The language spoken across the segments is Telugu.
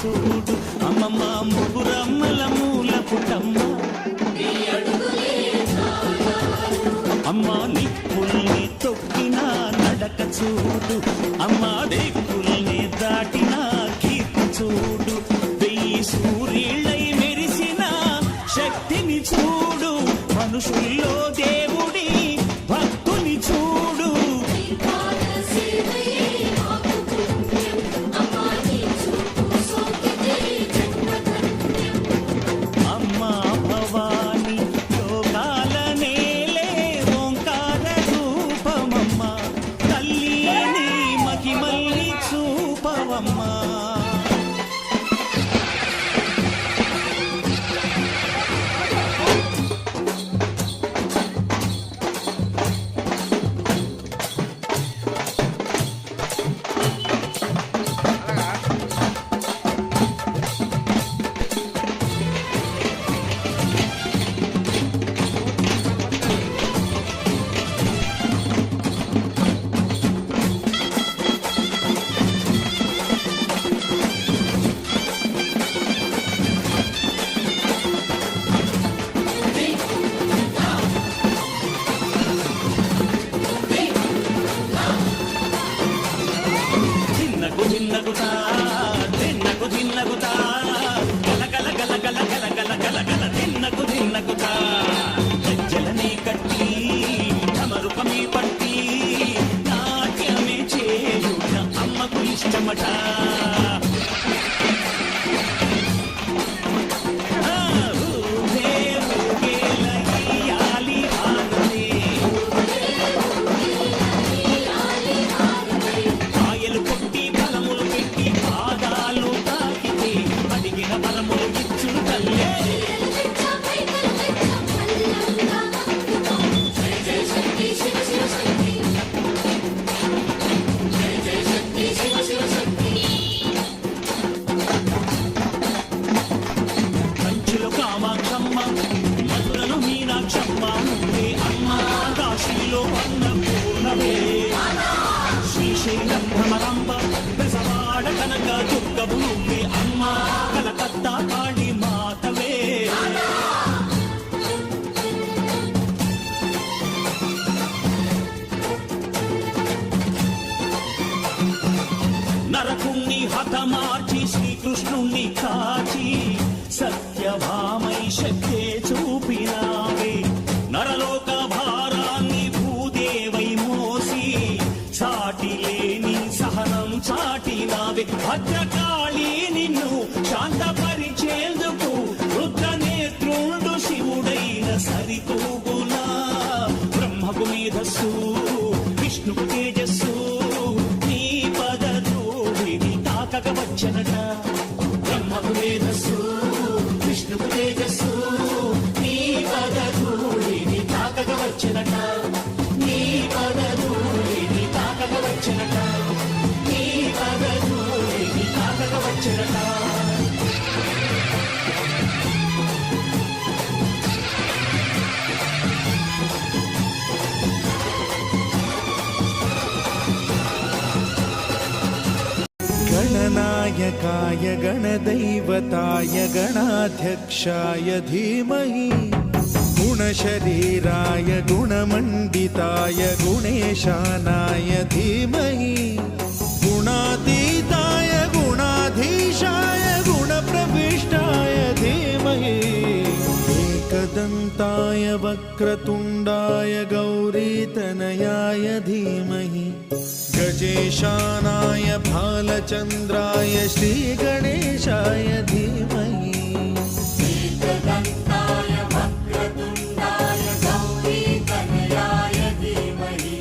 చూడు అమ్మమ్మ ముగ్గురమ్మల మూల పుట్టమ్మ అమ్మ నిప్పుల్ని తొక్కిన నడక చూడు అమ్మ దిక్కుల్ని దాటిన కీర్తి చూడు వెయ్యి సూర్యుళ్ళై మెరిసిన శక్తిని చూడు మనుషుల్లో దేవుడి భక్తుని చూడు అమ్మా భవాని లోకాల నేలే ఓంకార రూపమమ్మ తల్లి నీ మహిమల్ని చూపవమ్మా గజ్జలనే కట్టి ఢమరుకమే పట్టి నాట్యమే చేయుట అమ్మకు ఇష్టమట శ్రీశైలం భ్రమరాంబ బెజవాడ కనక దుర్గవు నువ్వే అమ్మా కలకత్తా కాళీ మాతవే నరకుణ్ణి హతమార్చి శ్రీకృష్ణుణ్ణి కాచి సత్యభామై శక్తే చూపినావే నరలోక భారాన్ని భూదేవై మోసి చాటి లేని సహనం చాటినావే భద్రకాళి నిన్ను శాంతపరిచేందుకు రుద్రనేత్రుండు శివుడైన సరితూగునా బ్రహ్మకు మేధస్సు విష్ణుకు తేజస్సు నీ పదధూళిని తాకక వచ్చనట బ్రహ్మకు మేధస్సు విష్ణుకు తేజస్సు నీ పదధూళిని తాకక వచ్చనట నీ పదధూళిని తాకక వచ్చనట నీ పదధూళిని తాకక వచ్చనట गणनायकाय गणदैवताय गणाध्यक्षाय धीमहि गुणशरीराय गुणमण्डिताय गुणेशानाय धीमहि गुणातीताय गुणाधीशाय गुणप्रविष्टाय धीमहि एकदन्ताय वक्रतुण्डाय गौरीतनयाय धीमहि गजेशानाय भालचन्द्राय श्रीगणेशाय धीमहि एकदन्ताय वक्रतुण्डाय गौरीतनयाय धीमहि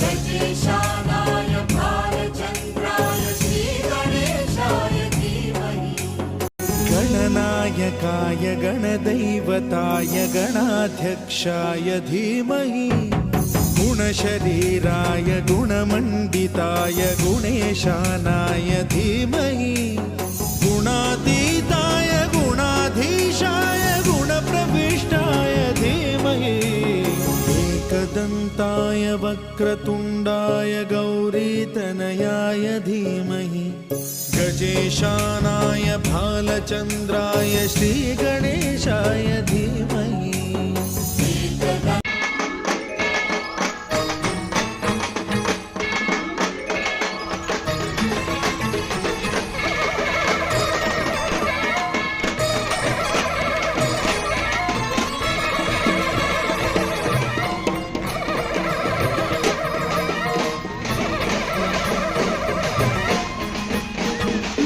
गजेशानाय भालचन्द्राय श्रीगणेशाय धीमहि गणनायकाय गणदैवताय गणाध्यक्षाय धीमहि गुणशरीराय गुणमण्डिताय गुणेशानाय धीमहि गुणातीताय गुणाधीशाय गुणप्रविष्टाय धीमहि एकदन्ताय वक्रतुण्डाय गौरीतनयाय धीमहि गजेशानाय भालचन्द्राय श्रीगणेशाय धीमहि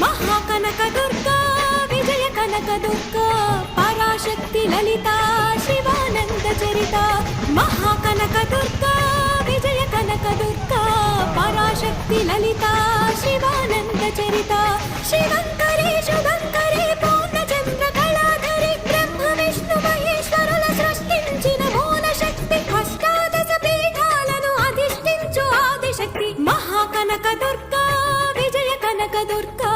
महाकनकदुर्गा विजय कनकदुर्गा पराशक्ति ललिता शिवानंद चरिता महाकनकदुर्गा विजय कनकदुर्गा पराशक्ति ललिता शिवानंद चरिता शिवंकरे शुभंकरे पूर्णचंद्र कलाधरि ब्रह्म विष्णु महेश्वरुల సృష్టించిన మూల శక్తి అష్టాదశ పీఠాలను అధిష్ఠించు ఆదిశక్తి మహాకనకదుర్గా విజయ కనకదుర్గా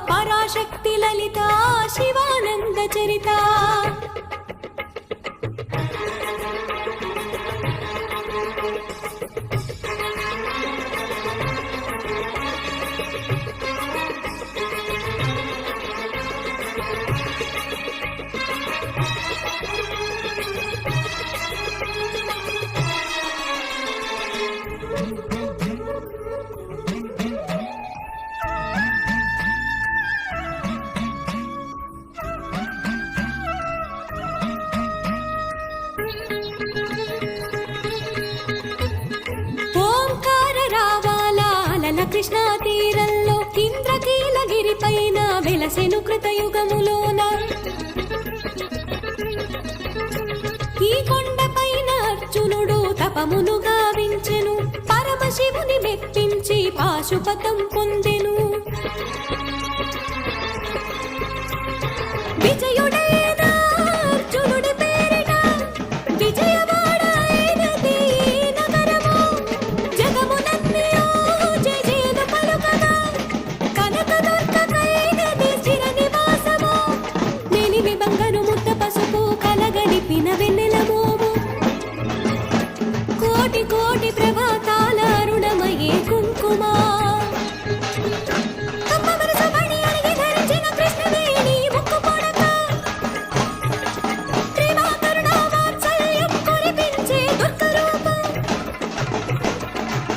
పరాశక్తి లలితా శివానంద చరితా ఓంకార రావాల అలల కృష్ణా తీరంలో ఇంద్రకీలగిరి పైన వెలసెను కృతయుగములోన ఈ కొండపైన అర్జునుడు తపమును గావించెను పరమశివుని మెప్పించి పాశుపతం పొందెను విజయుడైన అర్జునుడి పేరిట విజయవాడైనది నగరము జగమునన్నయో జయజయలు పలుకగా కనకదుర్గకైనది చిర నివాసము నిలిమి బంగారు ముద్ద పసుపు కలగలిపిన వెన్నెల మోము కోటి కోటి ప్రభాతాల అరుణమయే కుంకుమ కమ్మవరసమణి అడిగి ధరించిన కృష్ణవేణి ముక్కు పొడక ప్రేమ కరుణ వాత్సల్యం కురిపించే దుర్గరూపం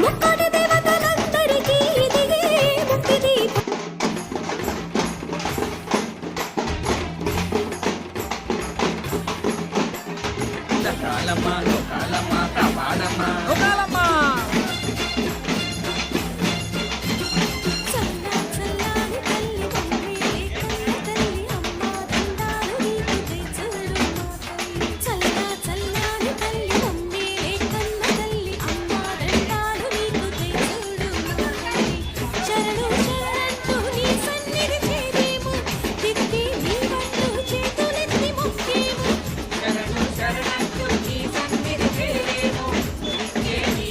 ముక్కోటి దేవతలందరికీ ఇదిగే ముక్తి దీపం చల్లాని తల్లి బొమ్మే కన్న తల్లి అమ్మ దండాలు నీకు తెచ్చుడు చల్లాని తల్లి బొమ్మే కన్న తల్లి అమ్మ దండాలు నీకు తెచ్చుడు శరణు శరణంటూ నీ సన్నిధి చేరేము దిక్కి నీ వంటూ చేతులెత్తి మొక్కేము శరణు శరణంటూ నీ సన్నిధి చేరేము దిక్కి నీ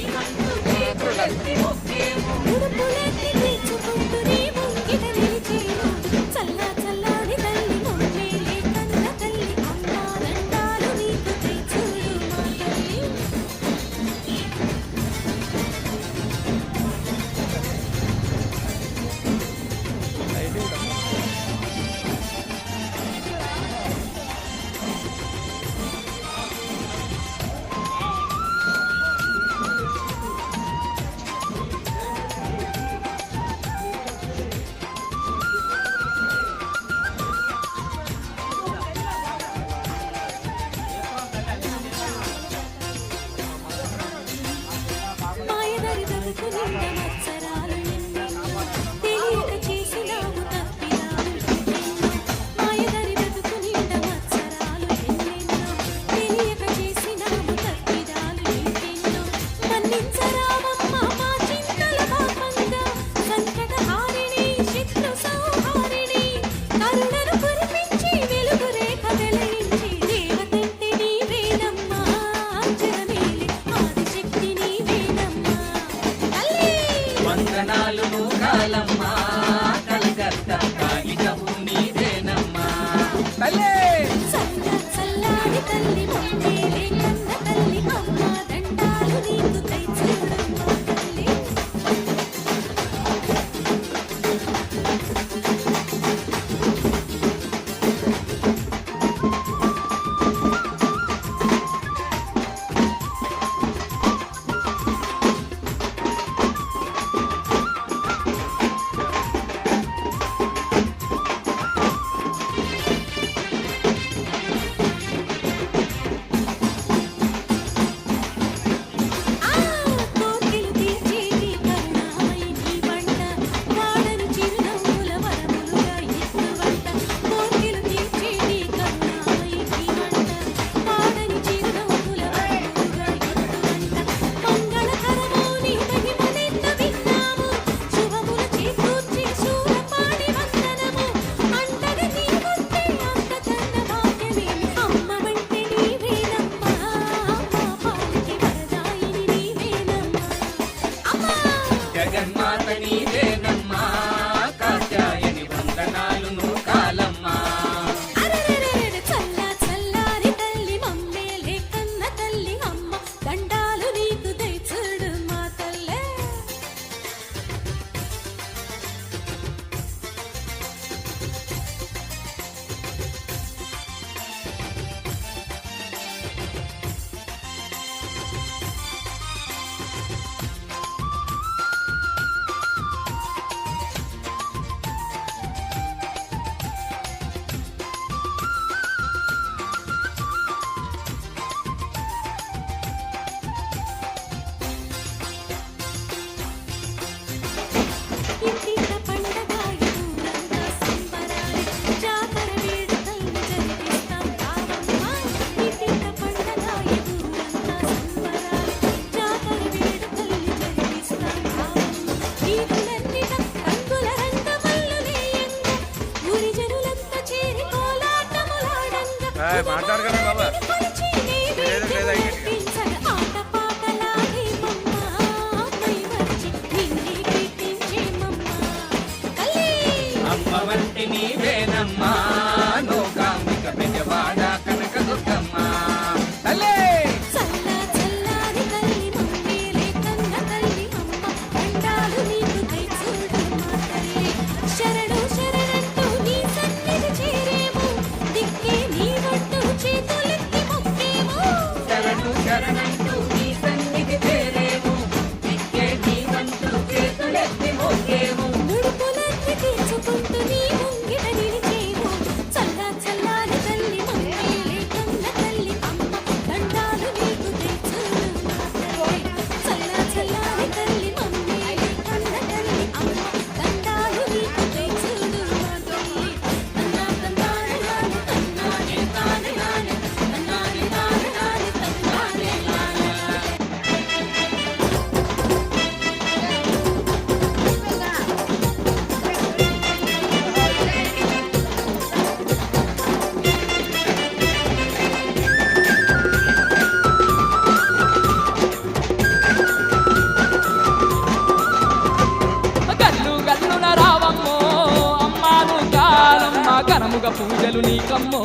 పూజలు నీకమ్మో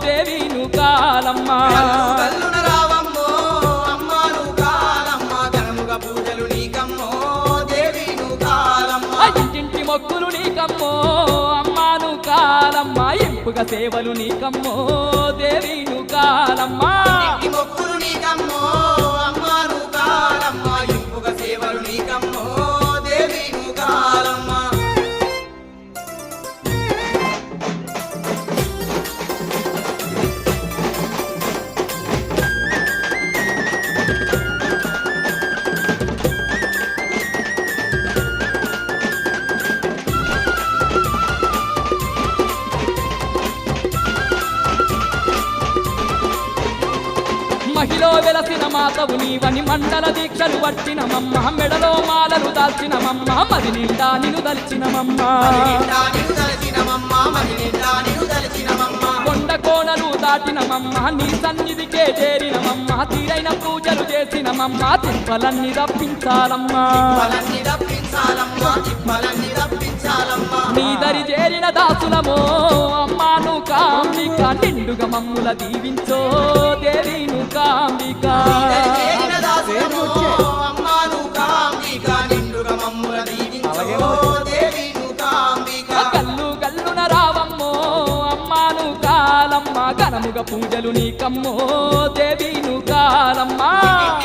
దేవి నువ్వు కాలమ్మ గల్లున రావమ్మో అమ్మ నువ్వు కాలమ్మ ఘనముగా పూజలు నీకమ్మో దేవి నువ్వు కాలమ్మ ఇంటింటి మొక్కులు నీకమ్మో అమ్మా నువ్వు కాలమ్మ ఇంపుగా సేవలు నీకమ్మో దేవి నువ్వు కాలమ్మ ఇంటి మొక్కులు నీకమ్మో అమ్మ నువ్వు కాలమ్మ ఇంపుగా సేవలు నీకమ్మో దేవి నువ్వు కాలమ్మ మహిలో వెలసిన మాతవు నీవని మండల దీక్షలు పట్టిన మమ్మ మెడలో మాలలు దాల్చిన మమ్మ మది నిండా నిన్ను దలిచిన కొండ కోనలు దాటిన మమ్మ నీ సన్నిధికే చేరిన మమ్మ తీరైన పూజలు చేసిన మమ్మ తిప్పలన్నీ రప్పించాలమ్మా నీ దరి చేరిన దాసులమో అమ్మా నువ్వు కాంబిక నిండుగా మమ్ముల దీవించో దేవి నువ్వు కాంబిక కల్లు కల్లున రావమ్మో అమ్మా నువ్వు కాలమ్మ ఘనముగా పూజలు నీకమ్మో దేవి నువ్వు కాలమ్మ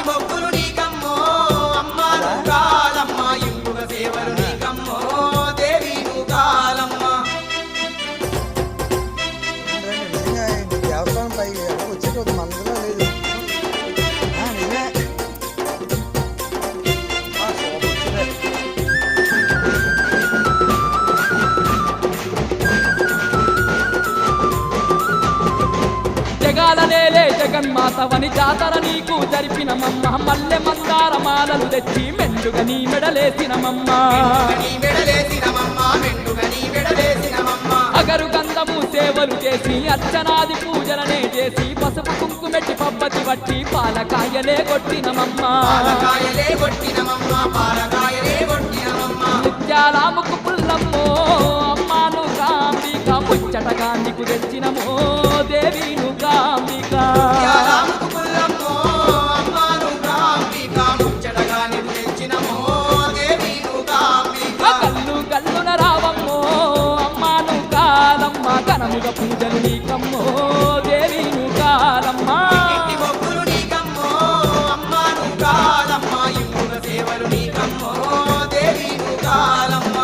మొక్కులు నీకమ్మో అమ్మ నువ్వు కాలమ్మ ఇంపుగా సేవలు నీకమ్మో దేవి నువ్వు కాలమ్మ దేవస్థానం పై వచ్చేటప్పుడు మనసులో లేదు నిజమే జగాల నేలే జగన్మాతవని జాతర నీకు జరిపిన మమ్మ మల్లె మందార మాలలు తెచ్చి మెండుగా నీ మెడలేసిన మమ్మ అగరు గంధము సేవలు చేసి అర్చనాది పూజలనే చేసి పసుపు కుంకుమెట్టి పబ్బతి వట్టి పాలకాయలే కొట్టిన మమ్మ ముత్యాల ముక్కు పుల్లమ్మో అమ్మాను కాంబిక ముచ్చటగా నీకు తెచ్చినమో దేవి నువ్వు కాంబిక కల్లు కల్లున రావమ్మో అమ్మాను కాలమ్మ ఘనముగా పూజలు నీకమ్మో దేవి నువ్వు కాలమ్మ సేవలు నీకమ్మో దేవి నువ్వు కాలమ్మ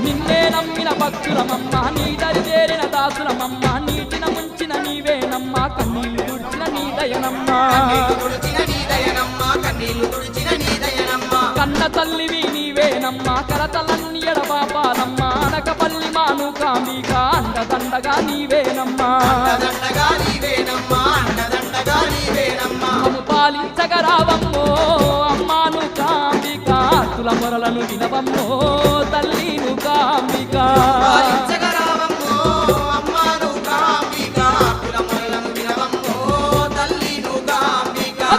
నిన్నే నమ్మిన భక్తులమమ్మ నీ దరి చేరిన దాసులమమ్మ నీటిన ముంచిన నీవేనమ్మ కన్నీళ్లు తుడిచిన నీ దయనమ్మ కన్న తల్లివి నీవేనమ్మ కరతలన్ని ఎడబాపాలమ్మ అనకపల్లి మాను కాంబిక అండదండగా నీవేనమ్మా మమ్ము పాలించగరావమ్మో అమ్మాను కాంబిక ఆర్తుల మొరలను వినవమ్మో తల్లిను కాంబిక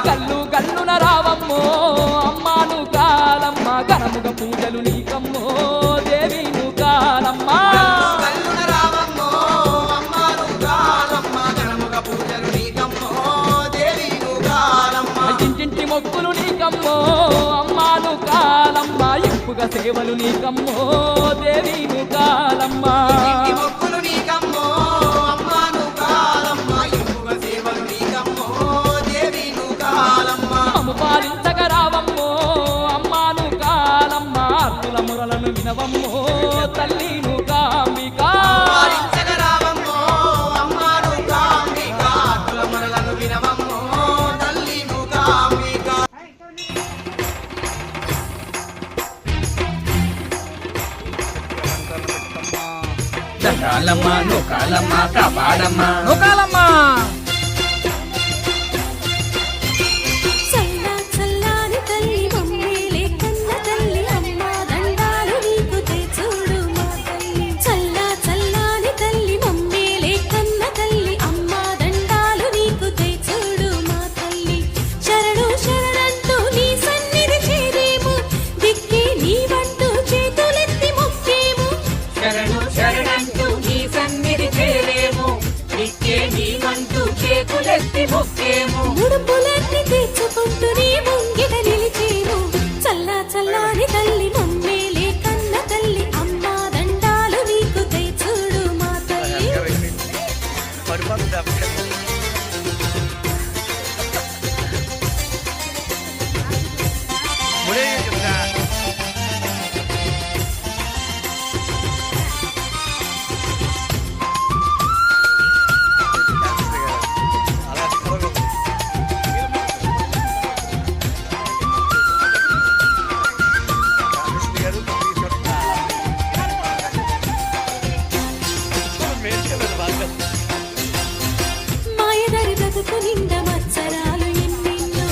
కల్లు కల్లున రావమ్మో అమ్మాను కాలమ్మ ఘనముగా పూజలు నీకమ్మో దేవి నువ్వు కాలమ్మ ఇంటింటి మొక్కులు నీకమ్మో అమ్మాను కాలమ్మ ఇంపుగా సేవలు నీకమ్మో దేవి నువ్వు కాలమ్మ మమ్ము పాలించగరావమ్మో అమ్మాను కాలమ్మ ఆర్తుల మురలను వినవమ్మో తల్లిను కాంబిక కాలమ్మ నూకాలమ్మ కాపాడమ్మ నూకాలమ్మ చల్లా చల్లాని తల్లి మమ్మేల చేతులెత్తి మొక్కేము ముడుపులన్నీ తీర్చుకుంటూ నీ ముంగిట నిలిచేము చల్లా చల్లాని తల్లి మమ్మేలే కన్న తల్లి అమ్మా దండాలు నీకు తెచ్చుడు మా తల్లి మాయదారి బ్రతుకు నిండా మత్సరాలు ఎన్నెన్నో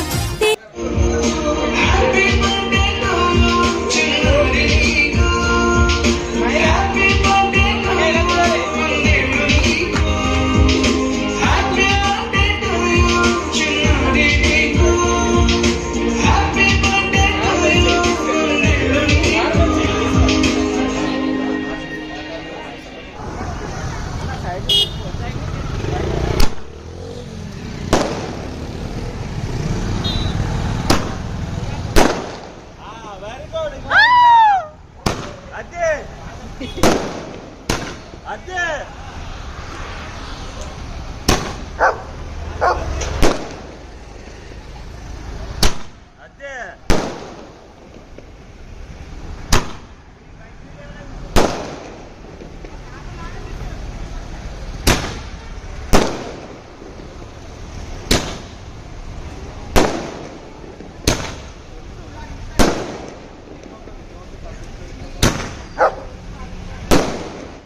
అదే